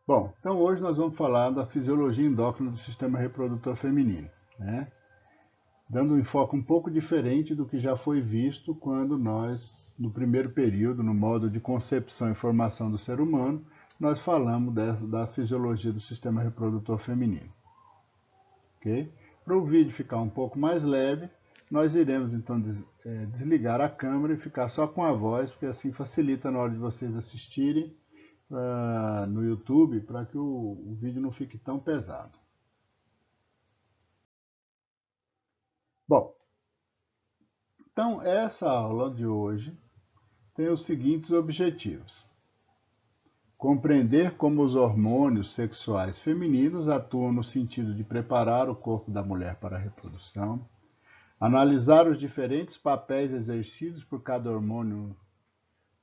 Bom, então hoje nós vamos falar da fisiologia endócrina do sistema reprodutor feminino, né? Dando um enfoque um pouco diferente do que já foi visto quando nós, no primeiro período, no modo de concepção e formação do ser humano, nós falamos da fisiologia do sistema reprodutor feminino. Ok? Para o vídeo ficar um pouco mais leve, nós iremos então desligar a câmera e ficar só com a voz, porque assim facilita na hora de vocês assistirem no YouTube, para que o vídeo não fique tão pesado. Bom, então essa aula de hoje tem os seguintes objetivos: compreender como os hormônios sexuais femininos atuam no sentido de preparar o corpo da mulher para a reprodução, analisar os diferentes papéis exercidos por cada hormônio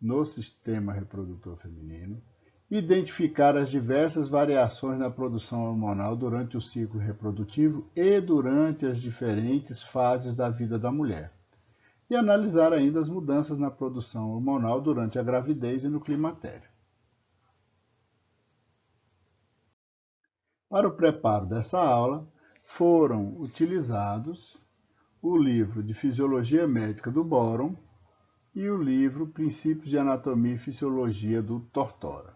no sistema reprodutor feminino, identificar as diversas variações na produção hormonal durante o ciclo reprodutivo e durante as diferentes fases da vida da mulher, e analisar ainda as mudanças na produção hormonal durante a gravidez e no climatério. Para o preparo dessa aula, foram utilizados o livro de Fisiologia Médica do Boron e o livro Princípios de Anatomia e Fisiologia do Tortora.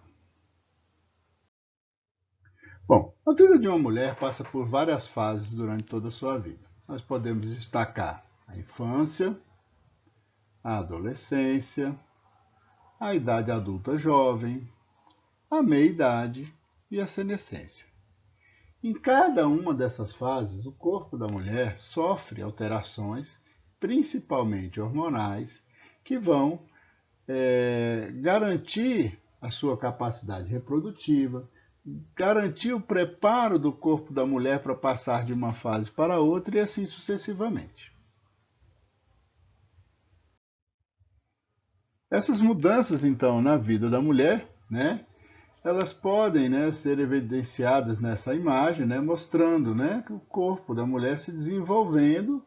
Bom, a vida de uma mulher passa por várias fases durante toda a sua vida. Nós podemos destacar a infância, a adolescência, a idade adulta jovem, a meia-idade e a senescência. Em cada uma dessas fases, o corpo da mulher sofre alterações, principalmente hormonais, que vão garantir a sua capacidade reprodutiva, garantir o preparo do corpo da mulher para passar de uma fase para outra e assim sucessivamente. Essas mudanças, então, na vida da mulher, né, elas podem, né, ser evidenciadas nessa imagem, né, mostrando, né, que o corpo da mulher se desenvolvendo,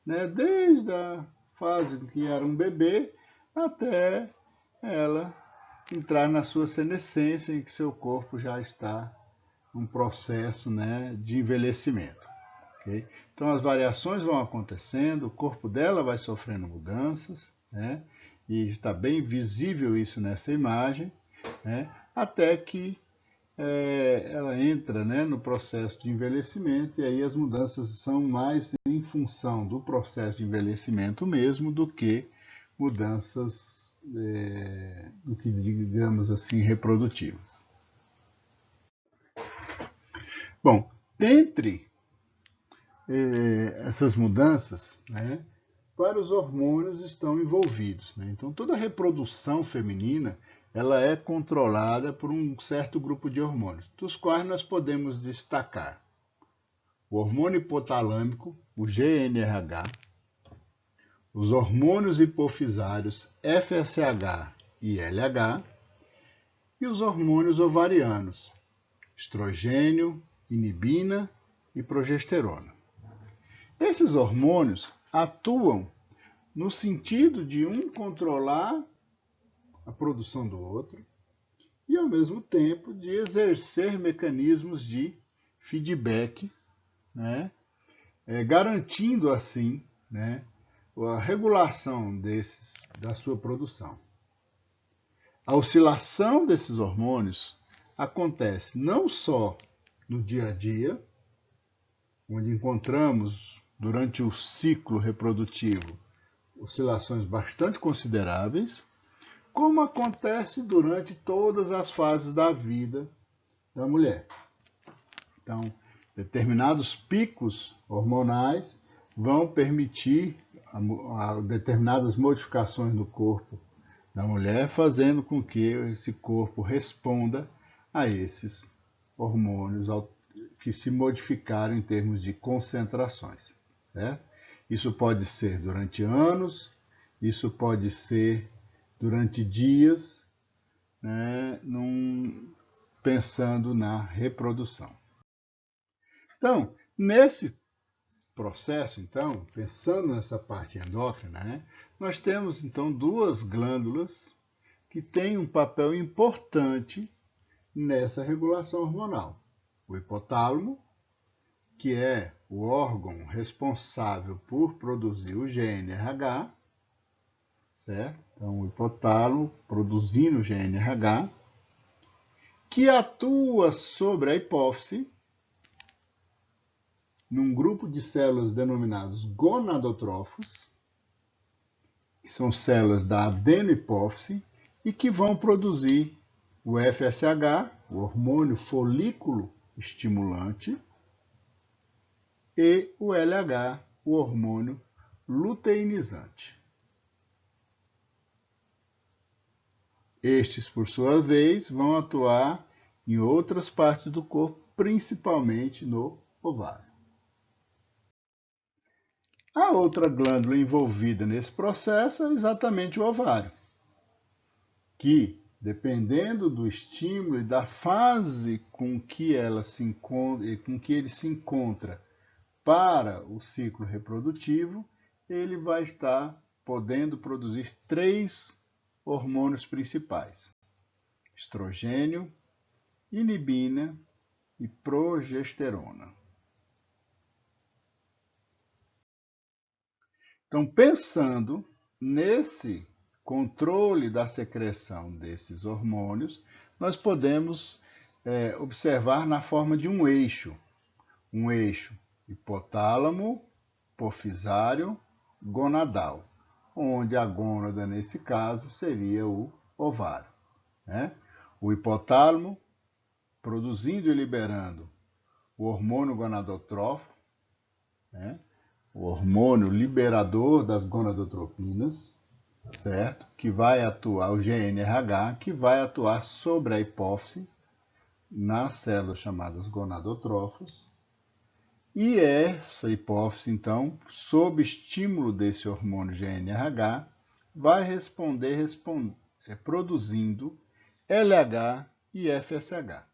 né, desde a fase em que era um bebê até ela entrar na sua senescência, em que seu corpo já está um processo, né, de envelhecimento. Okay? Então as variações vão acontecendo, o corpo dela vai sofrendo mudanças, né, e está bem visível isso nessa imagem, né, até que ela entra, né, no processo de envelhecimento, e aí as mudanças são mais em função do processo de envelhecimento mesmo do que mudanças, do que digamos assim, reprodutivas. Bom, entre essas mudanças, né, vários hormônios estão envolvidos, né? Então toda a reprodução feminina ela é controlada por um certo grupo de hormônios, dos quais nós podemos destacar o hormônio hipotalâmico, o GnRH, os hormônios hipofisários FSH e LH, e os hormônios ovarianos, estrogênio, inibina e progesterona. Esses hormônios atuam no sentido de um controlar a produção do outro e, ao mesmo tempo, de exercer mecanismos de feedback, né, garantindo assim, né, a regulação da sua produção. A oscilação desses hormônios acontece não só no dia a dia, onde encontramos durante o ciclo reprodutivo oscilações bastante consideráveis, como acontece durante todas as fases da vida da mulher. Então, determinados picos hormonais vão permitir determinadas modificações no corpo da mulher, fazendo com que esse corpo responda a esses hormônios que se modificaram em termos de concentrações. Certo? Isso pode ser durante anos, isso pode ser durante dias, né, pensando na reprodução. Então, nesse processo, então, pensando nessa parte endócrina, né, nós temos então duas glândulas que têm um papel importante nessa regulação hormonal. O hipotálamo, que é o órgão responsável por produzir o GNRH, certo? Então, o hipotálamo produzindo o GNRH, que atua sobre a hipófise, num grupo de células denominados gonadotrófos, que são células da adenohipófise, e que vão produzir o FSH, o hormônio folículo estimulante, e o LH, o hormônio luteinizante. Estes, por sua vez, vão atuar em outras partes do corpo, principalmente no ovário. A outra glândula envolvida nesse processo é exatamente o ovário, que, dependendo do estímulo e da fase com que ele se encontra para o ciclo reprodutivo, ele vai estar podendo produzir 3 hormônios principais: estrogênio, inibina e progesterona. Então, pensando nesse controle da secreção desses hormônios, nós podemos observar na forma de um eixo hipotálamo, hipofisário, gonadal, onde a gônada, nesse caso, seria o ovário, né? O hipotálamo produzindo e liberando o hormônio gonadotrófico, né? O hormônio liberador das gonadotropinas, certo? Que vai atuar, o GNRH, que vai atuar sobre a hipófise nas células chamadas gonadotrófos. E essa hipófise, então, sob estímulo desse hormônio GNRH, vai responder produzindo LH e FSH.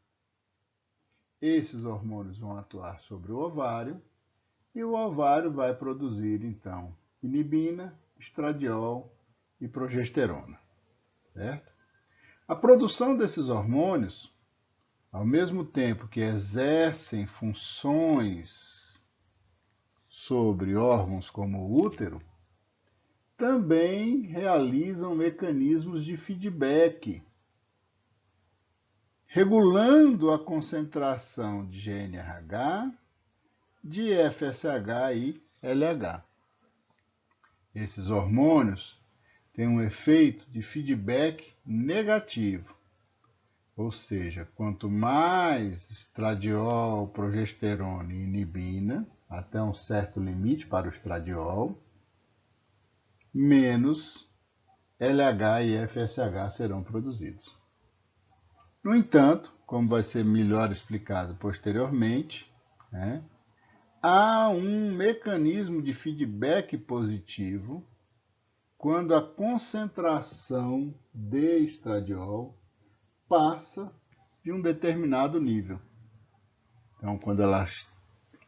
Esses hormônios vão atuar sobre o ovário e o ovário vai produzir, então, inibina, estradiol e progesterona, certo? A produção desses hormônios, ao mesmo tempo que exercem funções sobre órgãos como o útero, também realizam mecanismos de feedback, regulando a concentração de GNRH, de FSH e LH. Esses hormônios têm um efeito de feedback negativo, ou seja, quanto mais estradiol, progesterona e inibina, até um certo limite para o estradiol, menos LH e FSH serão produzidos. No entanto, como vai ser melhor explicado posteriormente, né, há um mecanismo de feedback positivo quando a concentração de estradiol passa de um determinado nível. Então, quando ela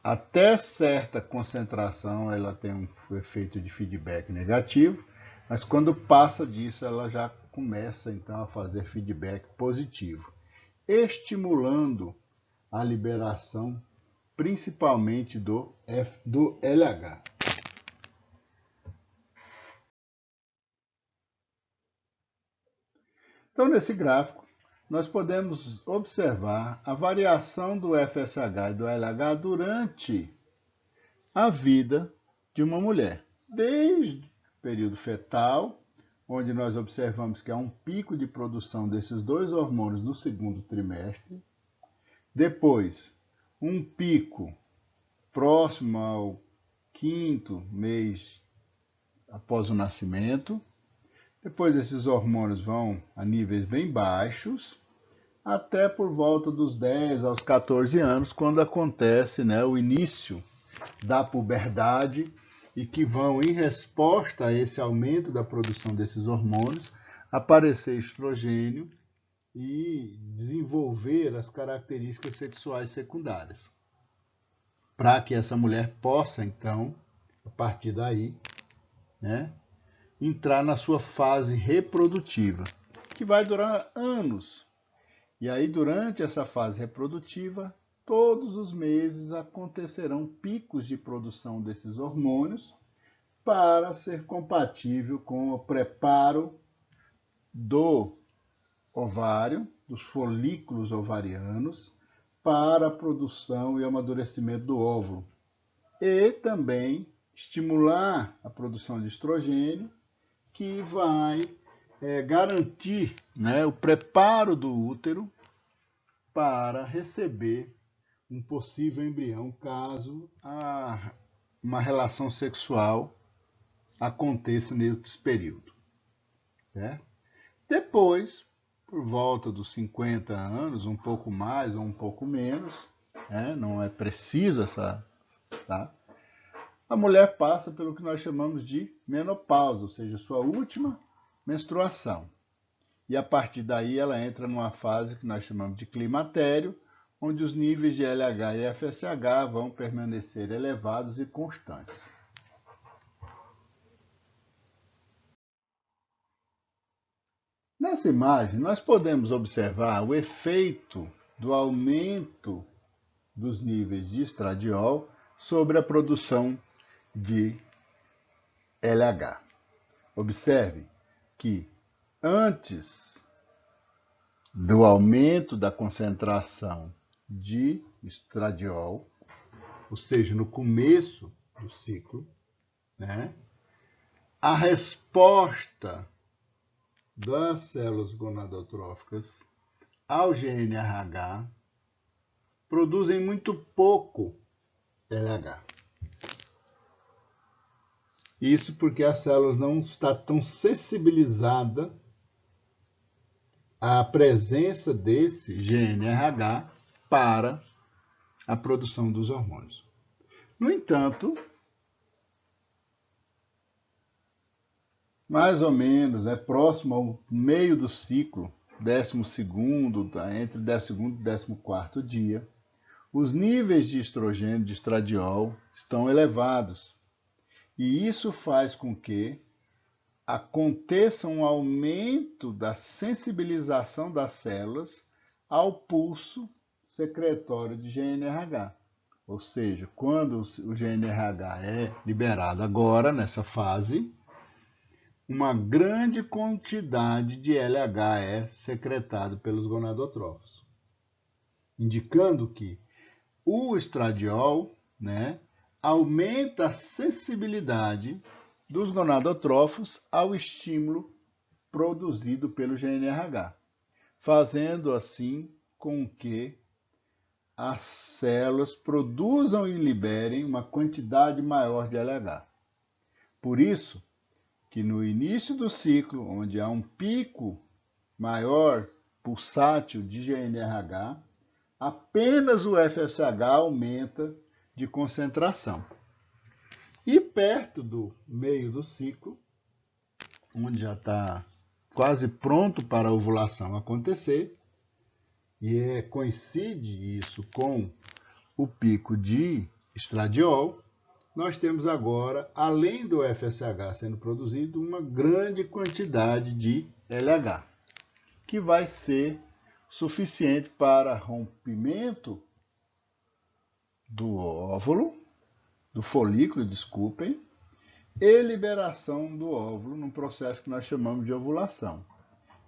até certa concentração, ela tem um efeito de feedback negativo, mas quando passa disso, ela já começa então a fazer feedback positivo, estimulando a liberação principalmente do LH. Então, nesse gráfico, nós podemos observar a variação do FSH e do LH durante a vida de uma mulher, desde o período fetal, onde nós observamos que há um pico de produção desses 2 hormônios no segundo trimestre, depois um pico próximo ao 5º mês após o nascimento, depois esses hormônios vão a níveis bem baixos, até por volta dos 10 aos 14 anos, quando acontece, né, o início da puberdade e que vão, em resposta a esse aumento da produção desses hormônios, aparecer estrogênio e desenvolver as características sexuais secundárias, para que essa mulher possa, então, a partir daí, né, entrar na sua fase reprodutiva, que vai durar anos E aí, durante essa fase reprodutiva, todos os meses acontecerão picos de produção desses hormônios para ser compatível com o preparo do ovário, dos folículos ovarianos, para a produção e amadurecimento do óvulo. E também estimular a produção de estrogênio, que vai garantir, né, o preparo do útero para receber um possível embrião, caso uma relação sexual aconteça nesse período. Certo? Depois, por volta dos 50 anos, um pouco mais ou um pouco menos, não é preciso tá? A mulher passa pelo que nós chamamos de menopausa, ou seja, sua última menstruação. E a partir daí ela entra numa fase que nós chamamos de climatério, onde os níveis de LH e FSH vão permanecer elevados e constantes. Nessa imagem, nós podemos observar o efeito do aumento dos níveis de estradiol sobre a produção de LH. Observe que antes do aumento da concentração de estradiol, ou seja, no começo do ciclo, né, a resposta das células gonadotróficas ao GNRH produzem muito pouco LH. Isso porque as células não estão tão sensibilizadas à presença desse GNRH para a produção dos hormônios. No entanto, mais ou menos, próximo ao meio do ciclo, 12º, entre o 12º e 14º dia, os níveis de estrogênio, de estradiol, estão elevados. E isso faz com que aconteça um aumento da sensibilização das células ao pulso secretório de GNRH. Ou seja, quando o GNRH é liberado agora, nessa fase, uma grande quantidade de LH é secretado pelos gonadotrófos, indicando que o estradiol, aumenta a sensibilidade dos gonadotrófos ao estímulo produzido pelo GNRH, fazendo assim com que as células produzam e liberem uma quantidade maior de LH. Por isso que no início do ciclo, onde há um pico maior pulsátil de GNRH, apenas o FSH aumenta de concentração. E perto do meio do ciclo, onde já está quase pronto para a ovulação acontecer, e coincide isso com o pico de estradiol, nós temos agora, além do FSH sendo produzido, uma grande quantidade de LH, que vai ser suficiente para rompimento do óvulo, do folículo, desculpem, e liberação do óvulo num processo que nós chamamos de ovulação.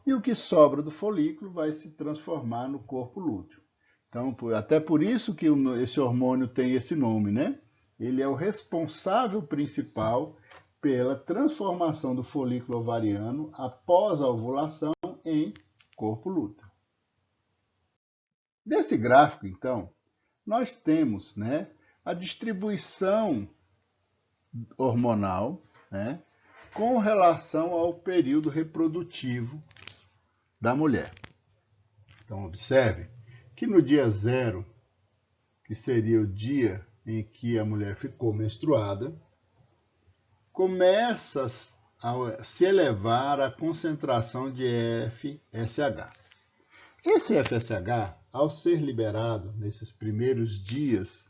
E o que sobra do folículo vai se transformar no corpo lúteo. Então, até por isso que esse hormônio tem esse nome, né? Ele é o responsável principal pela transformação do folículo ovariano após a ovulação em corpo lúteo. Nesse gráfico, então, nós temos a distribuição hormonal com relação ao período reprodutivo da mulher. Então, observe que no dia 0, que seria o dia em que a mulher ficou menstruada, começa a se elevar a concentração de FSH. Esse FSH, ao ser liberado nesses primeiros dias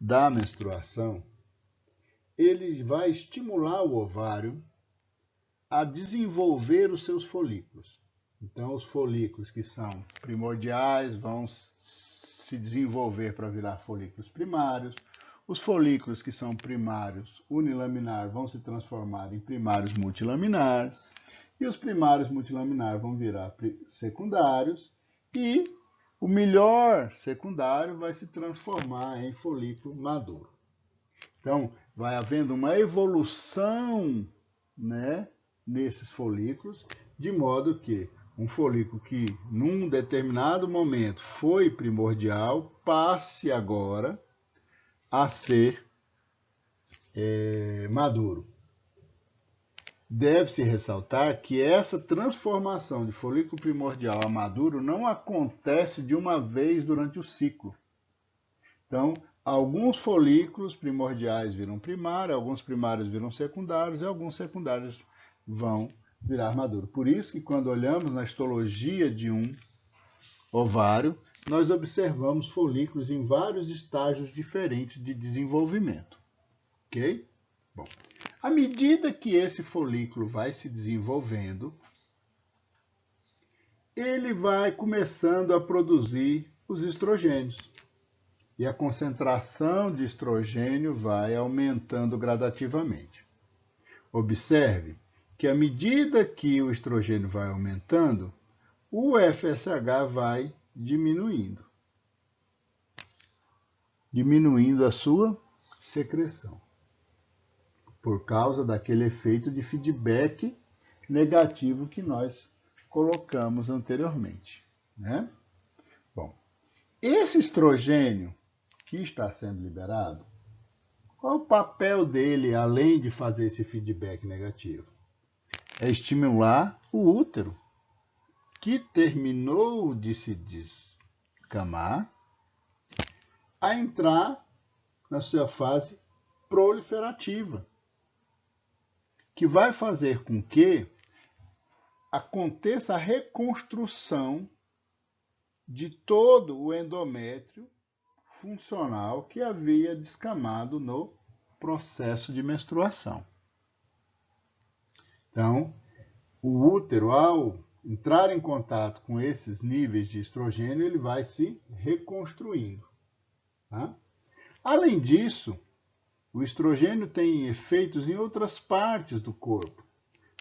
da menstruação, ele vai estimular o ovário a desenvolver os seus folículos. Então, os folículos que são primordiais vão se desenvolver para virar folículos primários. Os folículos que são primários unilaminar vão se transformar em primários multilaminar. E os primários multilaminar vão virar secundários. E o melhor secundário vai se transformar em folículo maduro. Então, vai havendo uma evolução, né, nesses folículos, de modo que um folículo que, num determinado momento, foi primordial, passe agora a ser maduro. Deve-se ressaltar que essa transformação de folículo primordial a maduro não acontece de uma vez durante o ciclo. Então, alguns folículos primordiais viram primário, alguns primários viram secundários e alguns secundários vão virar maduro. Por isso que quando olhamos na histologia de um ovário, nós observamos folículos em vários estágios diferentes de desenvolvimento. Ok? Bom, à medida que esse folículo vai se desenvolvendo, ele vai começando a produzir os estrogênios. E a concentração de estrogênio vai aumentando gradativamente. Observe que à medida que o estrogênio vai aumentando, o FSH vai diminuindo a sua secreção, por causa daquele efeito de feedback negativo que nós colocamos anteriormente, né? Bom, esse estrogênio que está sendo liberado, qual o papel dele, além de fazer esse feedback negativo? É estimular o útero, que terminou de se descamar, a entrar na sua fase proliferativa, que vai fazer com que aconteça a reconstrução de todo o endométrio funcional que havia descamado no processo de menstruação. Então, o útero, ao entrar em contato com esses níveis de estrogênio, ele vai se reconstruindo. Tá? Além disso, o estrogênio tem efeitos em outras partes do corpo,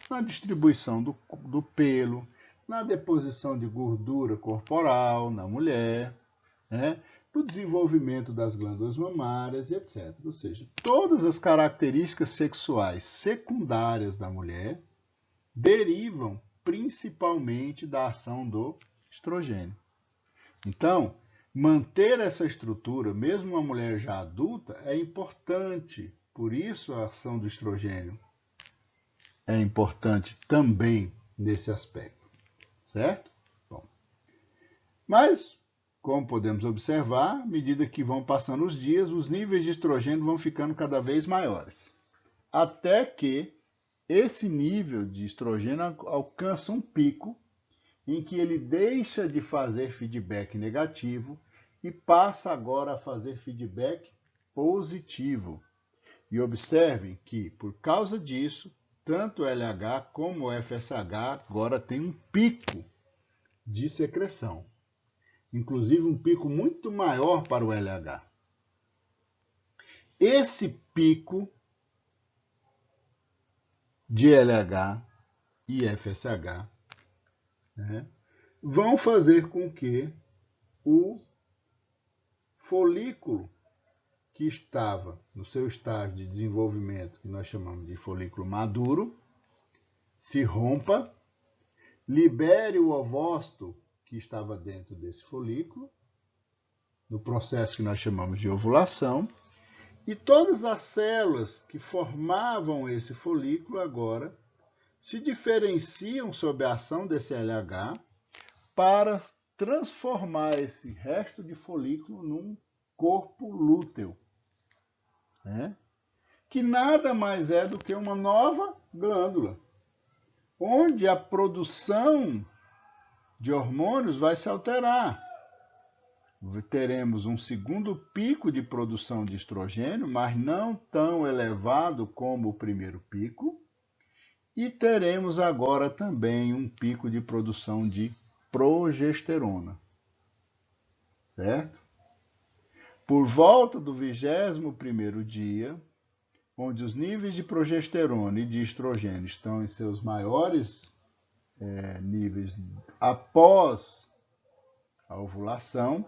na distribuição do pelo, na deposição de gordura corporal na mulher, né? No desenvolvimento das glândulas mamárias, etc. Ou seja, todas as características sexuais secundárias da mulher derivam principalmente da ação do estrogênio. Então, manter essa estrutura, mesmo uma mulher já adulta, é importante. Por isso, a ação do estrogênio é importante também nesse aspecto, certo? Bom, mas, como podemos observar, à medida que vão passando os dias, os níveis de estrogênio vão ficando cada vez maiores, até que esse nível de estrogênio alcança um pico em que ele deixa de fazer feedback negativo e passa agora a fazer feedback positivo. E observem que, por causa disso, tanto o LH como o FSH agora tem um pico de secreção. Inclusive um pico muito maior para o LH. Esse pico de LH e FSH, né, vão fazer com que o folículo que estava no seu estágio de desenvolvimento, que nós chamamos de folículo maduro, se rompa, libere o ovócito que estava dentro desse folículo, no processo que nós chamamos de ovulação, e todas as células que formavam esse folículo agora se diferenciam sob a ação desse LH para transformar esse resto de folículo num corpo lúteo, né? Que nada mais é do que uma nova glândula, onde a produção de hormônios vai se alterar. Teremos um segundo pico de produção de estrogênio, mas não tão elevado como o primeiro pico, E teremos agora também um pico de produção de progesterona, certo? Por volta do 21º dia, onde os níveis de progesterona e de estrogênio estão em seus maiores níveis após a ovulação,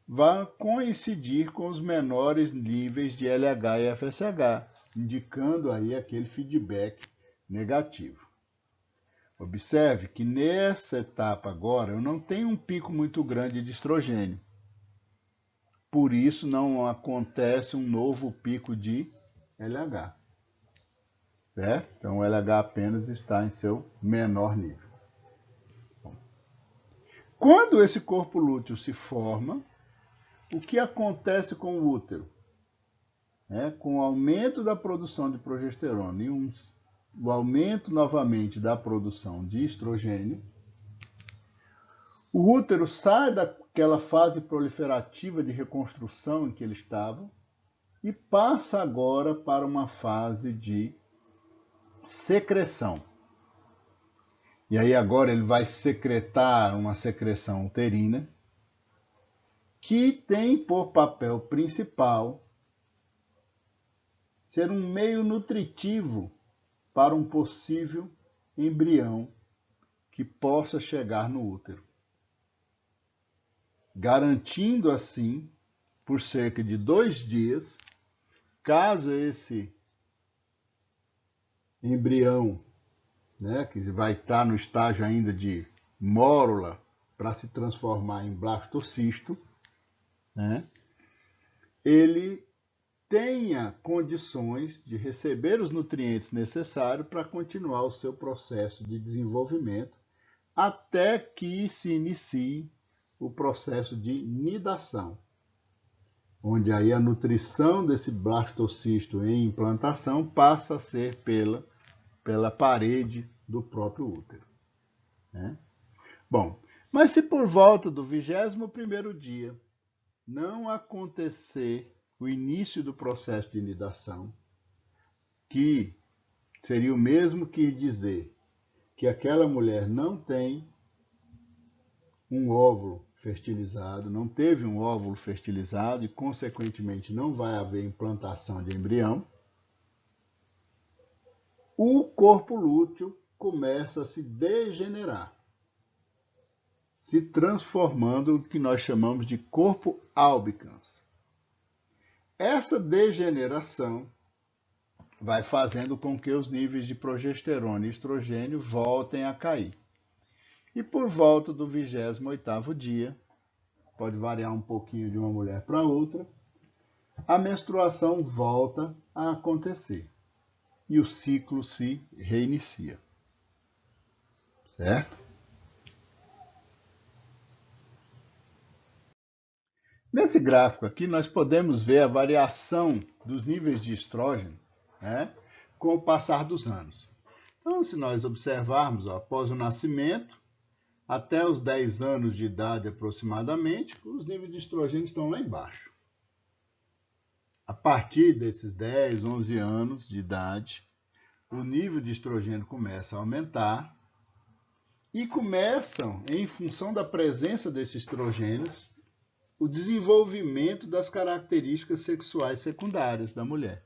vai coincidir com os menores níveis de LH e FSH, indicando aí aquele feedback negativo. Observe que nessa etapa agora eu não tenho um pico muito grande de estrogênio. Por isso não acontece um novo pico de LH. Certo? Então o LH apenas está em seu menor nível. Quando esse corpo lúteo se forma, o que acontece com o útero? Com o aumento da produção de progesterona e o aumento novamente da produção de estrogênio, o útero sai daquela fase proliferativa de reconstrução em que ele estava e passa agora para uma fase de secreção. E aí agora ele vai secretar uma secreção uterina que tem por papel principal ser um meio nutritivo para um possível embrião que possa chegar no útero, garantindo assim, por cerca de 2 dias, caso esse embrião, que vai estar no estágio ainda de mórula para se transformar em blastocisto, ele tenha condições de receber os nutrientes necessários para continuar o seu processo de desenvolvimento até que se inicie o processo de nidação, onde aí a nutrição desse blastocisto em implantação passa a ser pela parede do próprio útero. Bom, mas se por volta do 21º dia não acontecer o início do processo de nidação, que seria o mesmo que dizer que aquela mulher não tem um óvulo fertilizado, não teve um óvulo fertilizado e, consequentemente, não vai haver implantação de embrião, o corpo lúteo começa a se degenerar, se transformando no que nós chamamos de corpo albicans. Essa degeneração vai fazendo com que os níveis de progesterona e estrogênio voltem a cair. E por volta do 28º dia, pode variar um pouquinho de uma mulher para outra, a menstruação volta a acontecer e o ciclo se reinicia. Certo? Nesse gráfico aqui, nós podemos ver a variação dos níveis de estrógeno, com o passar dos anos. Então, se nós observarmos, após o nascimento, até os 10 anos de idade aproximadamente, os níveis de estrogênio estão lá embaixo. A partir desses 10, 11 anos de idade, o nível de estrogênio começa a aumentar e começam, em função da presença desses estrogênios, o desenvolvimento das características sexuais secundárias da mulher.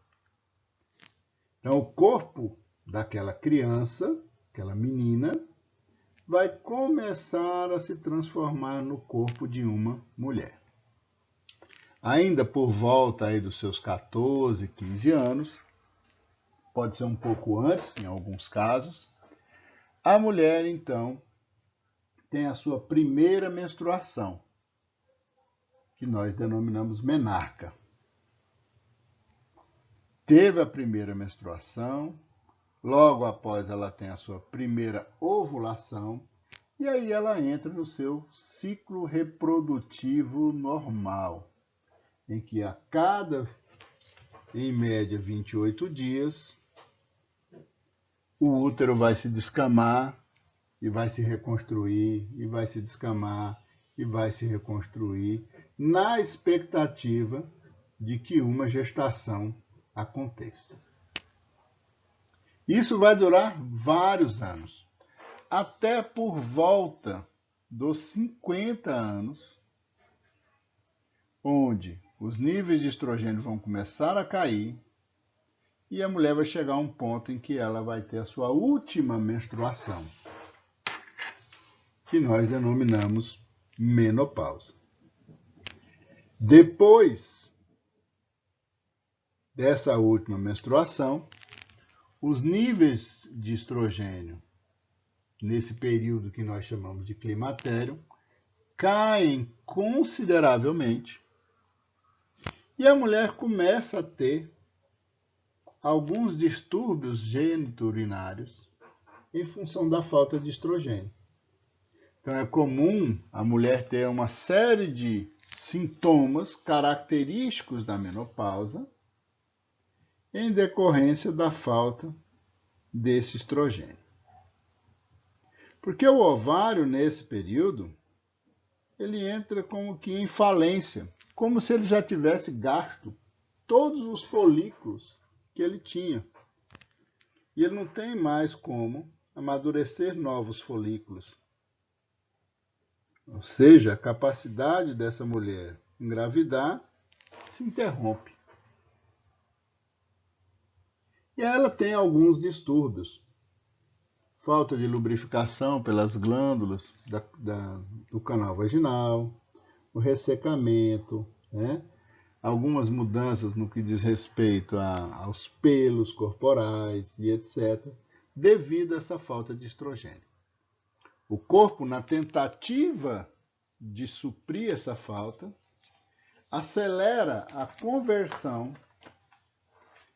Então, o corpo daquela criança, aquela menina, vai começar a se transformar no corpo de uma mulher. Ainda por volta aí dos seus 14, 15 anos, pode ser um pouco antes, em alguns casos, a mulher, então, tem a sua primeira menstruação, que nós denominamos menarca. Teve a primeira menstruação, logo após ela tem a sua primeira ovulação, e aí ela entra no seu ciclo reprodutivo normal, em que a cada, em média, 28 dias, o útero vai se descamar e vai se reconstruir, e vai se descamar e vai se reconstruir, na expectativa de que uma gestação aconteça. Isso vai durar vários anos, até por volta dos 50 anos, onde os níveis de estrogênio vão começar a cair e a mulher vai chegar a um ponto em que ela vai ter a sua última menstruação, que nós denominamos menopausa. Depois dessa última menstruação, os níveis de estrogênio, nesse período que nós chamamos de climatério, caem consideravelmente e a mulher começa a ter alguns distúrbios geniturinários em função da falta de estrogênio. Então é comum a mulher ter uma série de sintomas característicos da menopausa em decorrência da falta desse estrogênio. Porque o ovário, nesse período, ele entra como que em falência, como se ele já tivesse gasto todos os folículos que ele tinha. E ele não tem mais como amadurecer novos folículos. Ou seja, a capacidade dessa mulher engravidar se interrompe. E ela tem alguns distúrbios. Falta de lubrificação pelas glândulas do canal vaginal, o ressecamento, né? Algumas mudanças no que diz respeito aos pelos corporais e etc., devido a essa falta de estrogênio. O corpo, na tentativa de suprir essa falta, acelera a conversão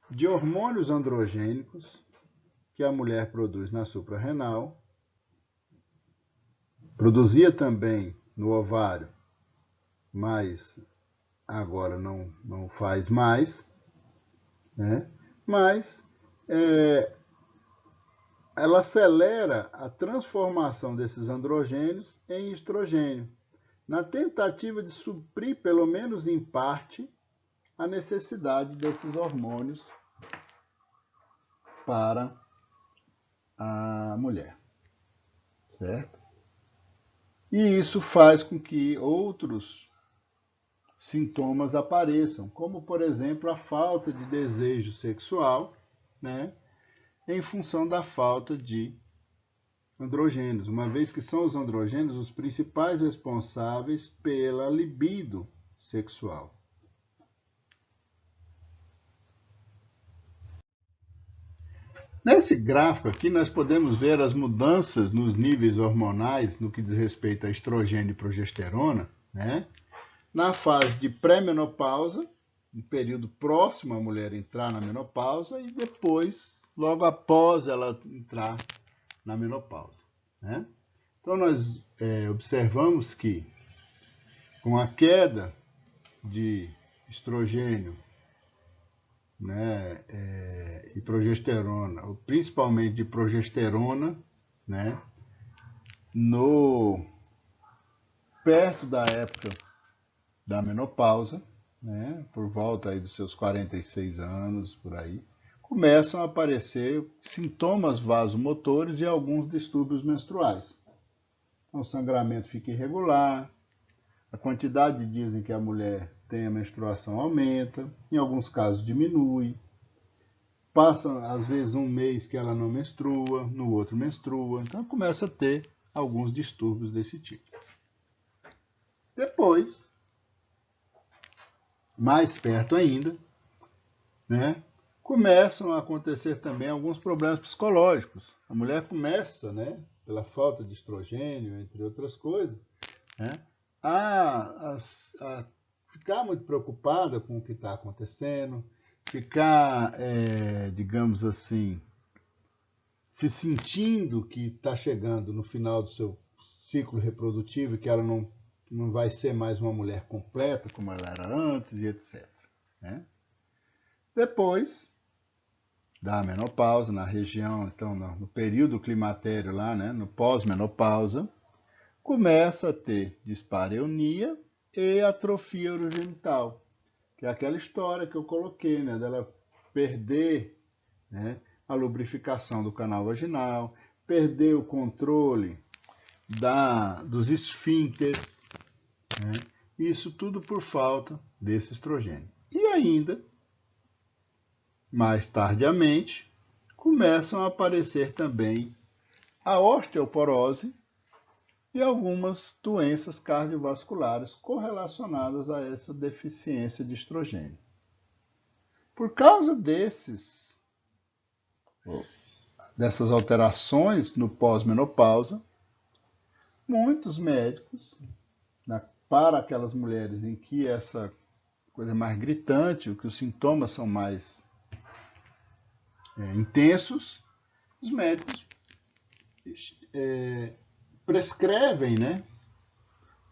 de hormônios androgênicos que a mulher produz na suprarrenal, produzia também no ovário, mas agora não faz mais, né? Mas ela acelera a transformação desses androgênios em estrogênio, na tentativa de suprir, pelo menos em parte, a necessidade desses hormônios para a mulher, certo? E isso faz com que outros sintomas apareçam, como, por exemplo, a falta de desejo sexual, né, em função da falta de androgênios, uma vez que são os androgênios os principais responsáveis pela libido sexual. Nesse gráfico aqui, nós podemos ver as mudanças nos níveis hormonais no que diz respeito a estrogênio e progesterona, né? Na fase de pré-menopausa, um período próximo à mulher entrar na menopausa, e depois, logo após ela entrar na menopausa, né? Então, nós observamos que, com a queda de estrogênio, né, e progesterona, principalmente de progesterona, né, perto da época da menopausa, né, por volta aí dos seus 46 anos, por aí, começam a aparecer sintomas vasomotores e alguns distúrbios menstruais. Então, o sangramento fica irregular, a quantidade de dias em que a mulher tem a menstruação aumenta, em alguns casos diminui, passa às vezes um mês que ela não menstrua, no outro menstrua, então começa a ter alguns distúrbios desse tipo. Depois, mais perto ainda, né, começam a acontecer também alguns problemas psicológicos. A mulher começa, né, pela falta de estrogênio, entre outras coisas, né, a ficar muito preocupada com o que está acontecendo, ficar, digamos assim, se sentindo que está chegando no final do seu ciclo reprodutivo, que ela não vai ser mais uma mulher completa como ela era antes e etc. Né? Depois da menopausa, na região, então, no período climatério lá, né, no pós-menopausa, começa a ter dispareunia e atrofia urogenital, que é aquela história que eu coloquei, né, dela perder, né, a lubrificação do canal vaginal, perder o controle dos esfíncteres, né? Isso tudo por falta desse estrogênio. E ainda, mais tardiamente, começam a aparecer também a osteoporose e algumas doenças cardiovasculares correlacionadas a essa deficiência de estrogênio. Por causa dessas alterações no pós-menopausa, muitos médicos, para aquelas mulheres em que essa coisa é mais gritante, que os sintomas são mais intensos, os médicos prescrevem, né,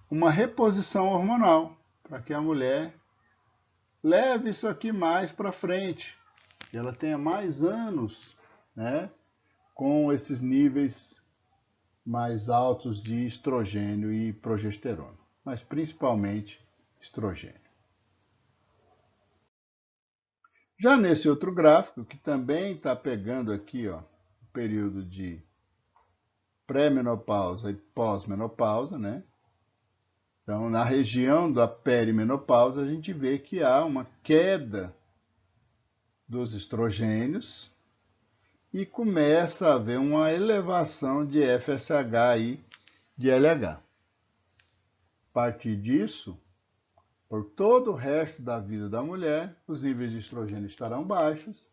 uma reposição hormonal para que a mulher leve isso aqui mais para frente, que ela tenha mais anos, né, com esses níveis mais altos de estrogênio e progesterona, mas principalmente estrogênio. Já nesse outro gráfico, que também está pegando aqui, ó, o período de pré-menopausa e pós-menopausa, né? Então, na região da perimenopausa, a gente vê que há uma queda dos estrogênios e começa a haver uma elevação de FSH e de LH. A partir disso, por todo o resto da vida da mulher, os níveis de estrogênio estarão baixos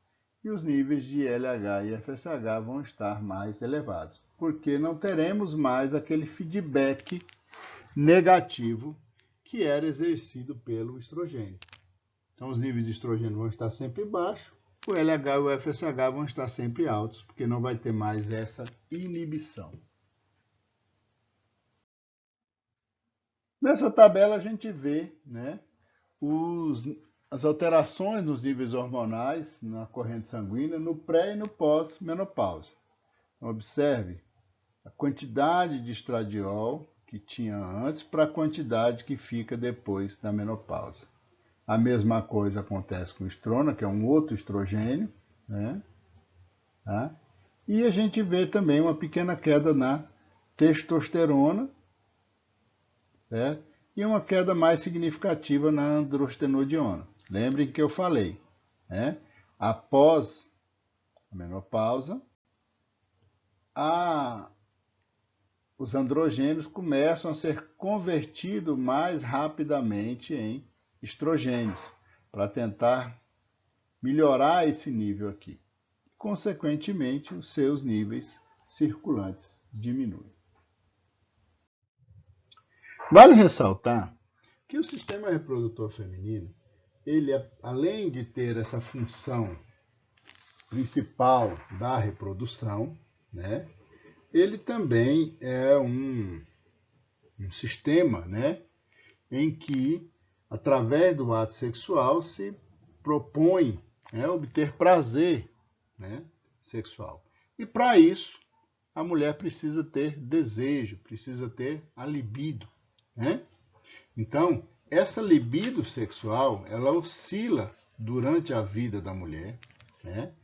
e os níveis de LH e FSH vão estar mais elevados, porque não teremos mais aquele feedback negativo que era exercido pelo estrogênio. Então, os níveis de estrogênio vão estar sempre baixos, o LH e o FSH vão estar sempre altos, porque não vai ter mais essa inibição. Nessa tabela a gente vê, né, as alterações nos níveis hormonais na corrente sanguínea no pré e no pós-menopausa. Então, observe a quantidade de estradiol que tinha antes para a quantidade que fica depois da menopausa. A mesma coisa acontece com o estrona, que é um outro estrogênio, né? Tá? E a gente vê também uma pequena queda na testosterona, certo? E uma queda mais significativa na androstenodiona. Lembrem que eu falei, né? Após a menopausa, os androgênios começam a ser convertidos mais rapidamente em estrogênios, para tentar melhorar esse nível aqui. Consequentemente, os seus níveis circulantes diminuem. Vale ressaltar que o sistema reprodutor feminino, ele, além de ter essa função principal da reprodução, né, ele também é um sistema, né, em que, através do ato sexual, se propõe, né, obter prazer, né, sexual. E para isso, a mulher precisa ter desejo, precisa ter a libido, né? Então, essa libido sexual, ela oscila durante a vida da mulher, né?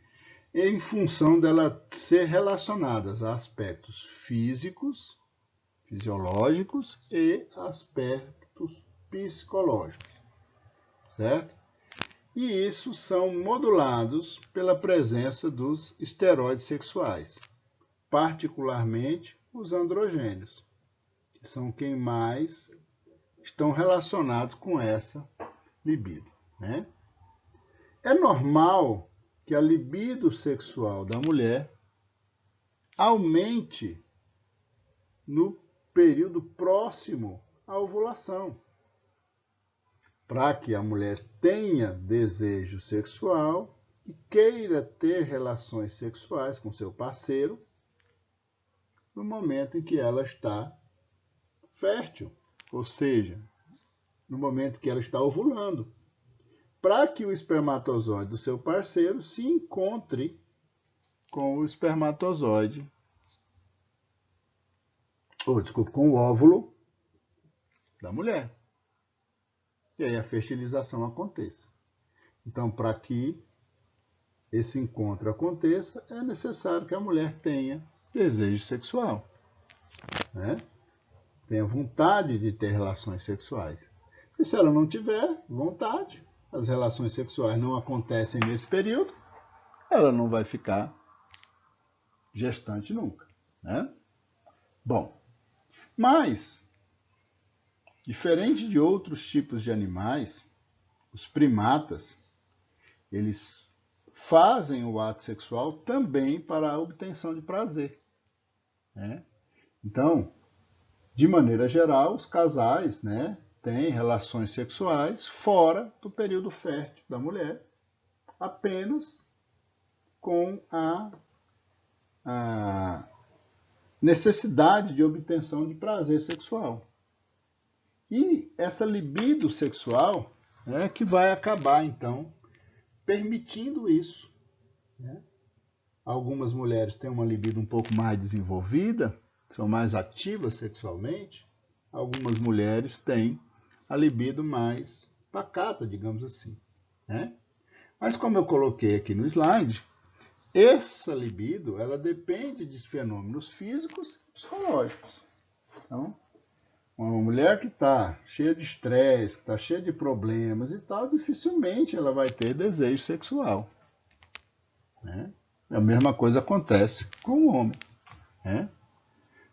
Em função dela ser relacionada a aspectos físicos, fisiológicos e aspectos psicológicos, certo? E isso são modulados pela presença dos esteroides sexuais, particularmente os androgênios, que são quem mais estão relacionados com essa libido, né? É normal que a libido sexual da mulher aumente no período próximo à ovulação, para que a mulher tenha desejo sexual e queira ter relações sexuais com seu parceiro no momento em que ela está fértil, ou seja, no momento que ela está ovulando, para que o espermatozoide do seu parceiro se encontre com o espermatozoide, com o óvulo da mulher. E aí a fertilização aconteça. Então, para que esse encontro aconteça, é necessário que a mulher tenha desejo sexual, né? Tenha vontade de ter relações sexuais. E se ela não tiver vontade, as relações sexuais não acontecem nesse período, ela não vai ficar gestante nunca, né? Bom, mas, diferente de outros tipos de animais, os primatas, eles fazem o ato sexual também para a obtenção de prazer, né? Então, de maneira geral, os casais, né, têm relações sexuais fora do período fértil da mulher, apenas com a necessidade de obtenção de prazer sexual. E essa libido sexual é que vai acabar, então, permitindo isso, né? Algumas mulheres têm uma libido um pouco mais desenvolvida, são mais ativas sexualmente. Algumas mulheres têm a libido mais pacata, digamos assim, né? Mas como eu coloquei aqui no slide, essa libido, ela depende de fenômenos físicos e psicológicos. Então, uma mulher que está cheia de estresse, que está cheia de problemas e tal, dificilmente ela vai ter desejo sexual, né? A mesma coisa acontece com o homem, né?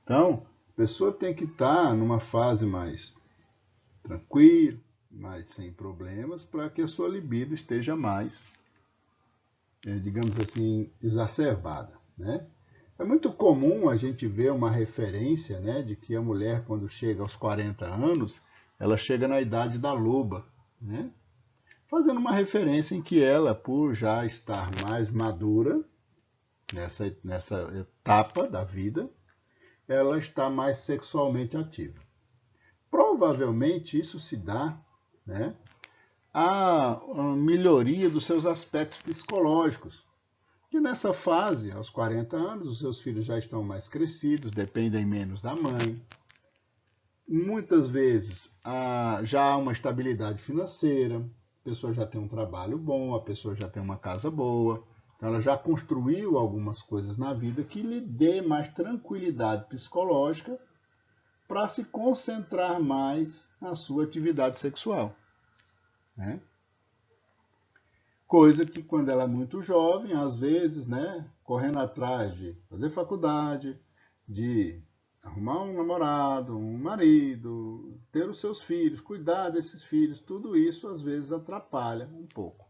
Então, a pessoa tem que estar numa fase mais tranquila, mais sem problemas, para que a sua libido esteja mais, digamos assim, exacerbada, né? É muito comum a gente ver uma referência, né, de que a mulher, quando chega aos 40 anos, ela chega na idade da loba, né? Fazendo uma referência em que ela, por já estar mais madura nessa etapa da vida, ela está mais sexualmente ativa. Provavelmente isso se dá, né, à melhoria dos seus aspectos psicológicos. Que nessa fase, aos 40 anos, os seus filhos já estão mais crescidos, dependem menos da mãe. Muitas vezes já há uma estabilidade financeira, a pessoa já tem um trabalho bom, a pessoa já tem uma casa boa, então ela já construiu algumas coisas na vida que lhe dê mais tranquilidade psicológica para se concentrar mais na sua atividade sexual, né? Coisa que quando ela é muito jovem, às vezes, né, correndo atrás de fazer faculdade, de arrumar um namorado, um marido, ter os seus filhos, cuidar desses filhos, tudo isso às vezes atrapalha um pouco,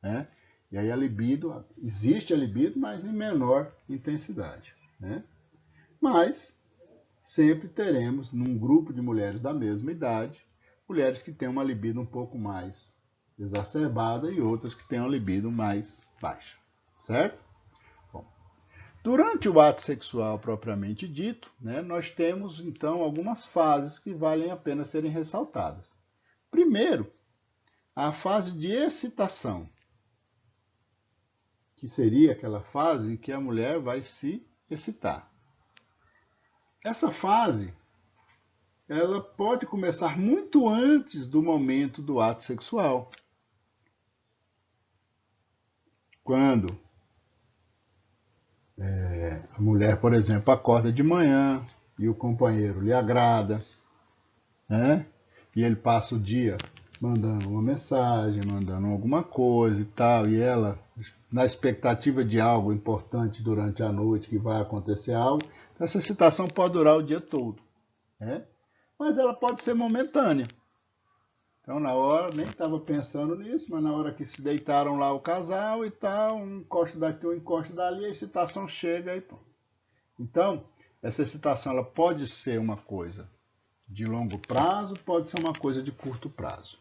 né? E aí a libido, existe a libido, mas em menor intensidade, né? Mas sempre teremos, num grupo de mulheres da mesma idade, mulheres que têm uma libido um pouco mais exacerbada e outras que têm uma libido mais baixa, certo? Bom, durante o ato sexual propriamente dito, né, nós temos então algumas fases que valem a pena serem ressaltadas. Primeiro, a fase de excitação, que seria aquela fase em que a mulher vai se excitar. Essa fase, ela pode começar muito antes do momento do ato sexual. Quando a mulher, por exemplo, acorda de manhã e o companheiro lhe agrada, né? E ele passa o dia mandando uma mensagem, mandando alguma coisa e tal, e ela, na expectativa de algo importante durante a noite, que vai acontecer algo, essa excitação pode durar o dia todo, né? Mas ela pode ser momentânea. Então, na hora, nem estava pensando nisso, mas na hora que se deitaram lá o casal e tal, um encosta daqui, um encosta dali, a excitação chega e pô. Então, essa excitação ela pode ser uma coisa de longo prazo, pode ser uma coisa de curto prazo.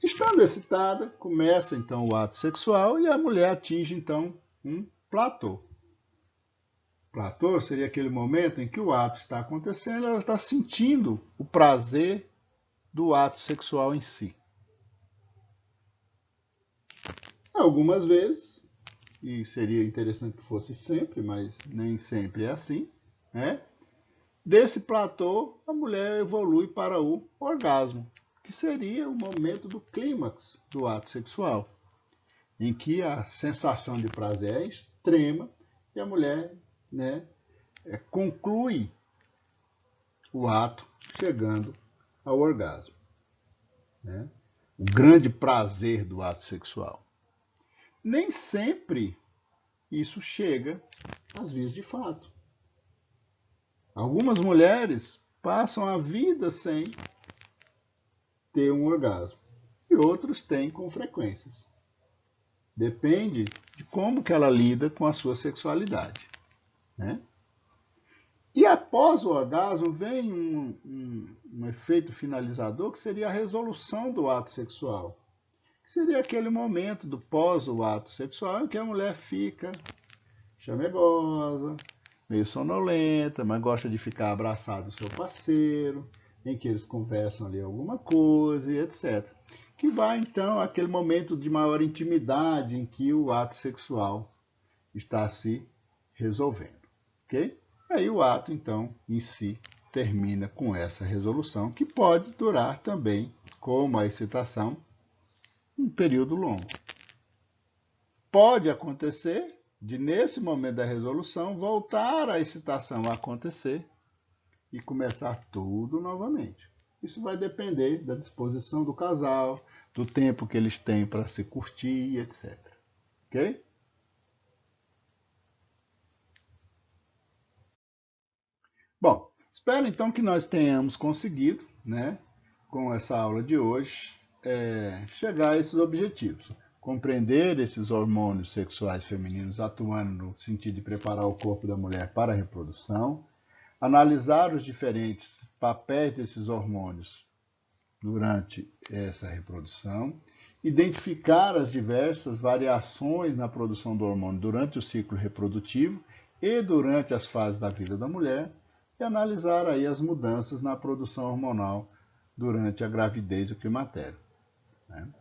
Estando excitada, começa então o ato sexual e a mulher atinge então um platô. Platô seria aquele momento em que o ato está acontecendo, ela está sentindo o prazer do ato sexual em si. Algumas vezes, e seria interessante que fosse sempre, mas nem sempre é assim, né? Desse platô, a mulher evolui para o orgasmo, que seria o momento do clímax do ato sexual. em que a sensação de prazer é extrema e a mulher, né, conclui o ato chegando ao orgasmo, né? O grande prazer do ato sexual. Nem sempre isso chega às vias de fato. Algumas mulheres passam a vida sem ter um orgasmo e outros têm com frequências. Depende de como que ela lida com a sua sexualidade, né? E após o orgasmo vem um efeito finalizador que seria a resolução do ato sexual. Que seria aquele momento do pós o ato sexual em que a mulher fica chamegosa, meio sonolenta, mas gosta de ficar abraçado ao seu parceiro, em que eles conversam ali alguma coisa e etc. Que vai então aquele momento de maior intimidade em que o ato sexual está se resolvendo, ok? Aí o ato então em si termina com essa resolução que pode durar também, como a excitação, um período longo. Pode acontecer de, nesse momento da resolução, voltar a excitação a acontecer e começar tudo novamente. Isso vai depender da disposição do casal, do tempo que eles têm para se curtir, etc. Ok? Bom, espero então que nós tenhamos conseguido, né, com essa aula de hoje, chegar a esses objetivos. Compreender esses hormônios sexuais femininos atuando no sentido de preparar o corpo da mulher para a reprodução, analisar os diferentes papéis desses hormônios durante essa reprodução, identificar as diversas variações na produção do hormônio durante o ciclo reprodutivo e durante as fases da vida da mulher, e analisar aí as mudanças na produção hormonal durante a gravidez e o climatério, né?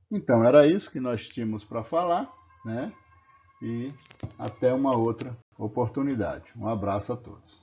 Então, era isso que nós tínhamos para falar, né? E até uma outra oportunidade. Um abraço a todos.